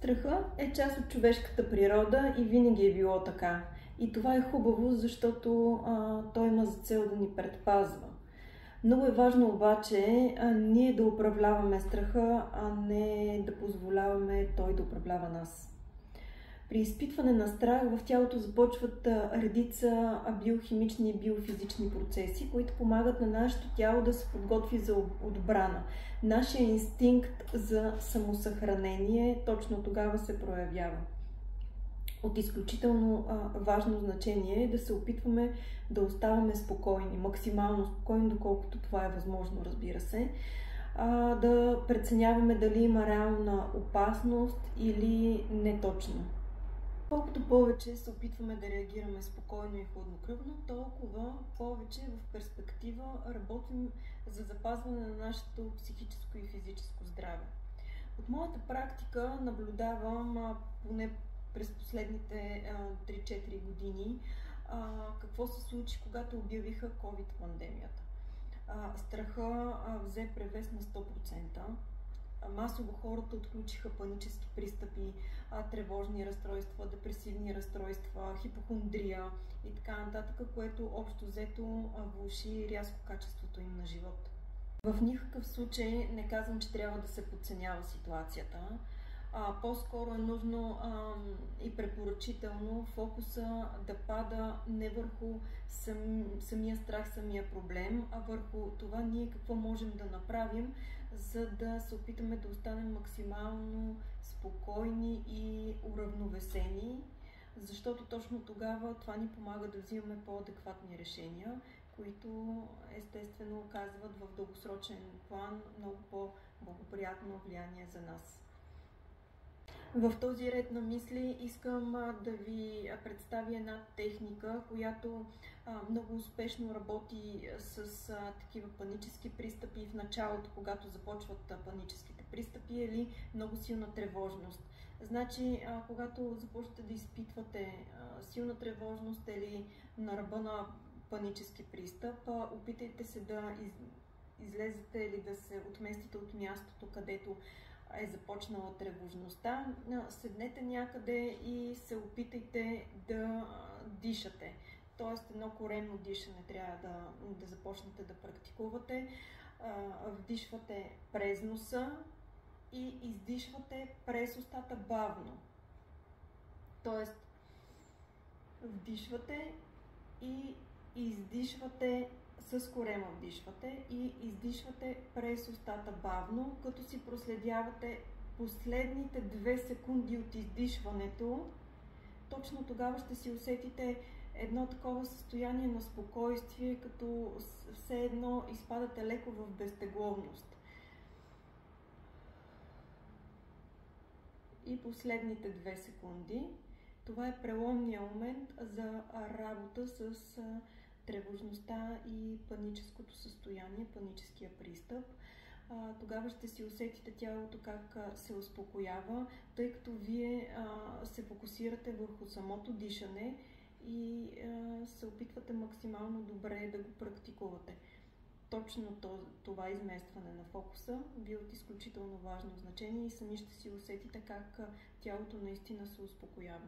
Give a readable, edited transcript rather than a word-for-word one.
Страхът е част от човешката природа и винаги е било така. И това е хубаво, защото той има за цел да ни предпазва. Много е важно обаче ние да управляваме страха, а не да позволяваме той да управлява нас. При изпитване на страх в тялото започват редица биохимични и биофизични процеси, които помагат на нашето тяло да се подготви за отбрана. Нашия инстинкт за самосъхранение точно тогава се проявява. От изключително важно значение е да се опитваме да оставаме спокойни, максимално спокойни, доколкото това е възможно, разбира се. Да преценяваме дали има реална опасност или не точно. Колкото повече се опитваме да реагираме спокойно и хладнокръвно, толкова повече в перспектива работим за запазване на нашето психическо и физическо здраве. От моята практика наблюдавам поне през последните 3-4 години какво се случи, когато обявиха COVID-пандемията. Страха взе превес на 100%. Масово хората отключиха панически пристъпи, тревожни разстройства, депресивни разстройства, хипохондрия и така нататък, което общо взето влоши рязко качеството им на живот. В никакъв случай не казвам, че трябва да се подценява ситуацията. По-скоро е нужно и препоръчително фокуса да пада не върху самия страх, самия проблем, а върху това ние какво можем да направим, за да се опитаме да останем максимално спокойни и уравновесени, защото точно тогава това ни помага да взимаме по-адекватни решения, които естествено оказват в дългосрочен план много по-благоприятно влияние за нас. В този ред на мисли искам да ви представя една техника, която много успешно работи с такива панически пристъпи в началото, когато започват паническите пристъпи, или много силна тревожност. Значи, когато започнете да изпитвате силна тревожност или на ръба на панически пристъп, опитайте се да излезете или да се отместите от мястото, където е започнала тревожността. Седнете някъде и се опитайте да дишате. Тоест едно коремно дишане трябва да започнете да практикувате. Вдишвате през носа и издишвате през устата бавно. Тоест вдишвате и издишвате с корема, вдишвате и издишвате през устата бавно, като си проследявате последните 2 секунди от издишването. Точно тогава ще си усетите едно такова състояние на спокойствие, като все едно изпадате леко в безтегловност. И последните 2 секунди. Това е преломния момент за работа с тревожността и паническото състояние, паническия пристъп. Тогава ще си усетите тялото как се успокоява, тъй като вие се фокусирате върху самото дишане и се опитвате максимално добре да го практикувате. Точно това изместване на фокуса ви е от изключително важно значение и сами ще си усетите как тялото наистина се успокоява.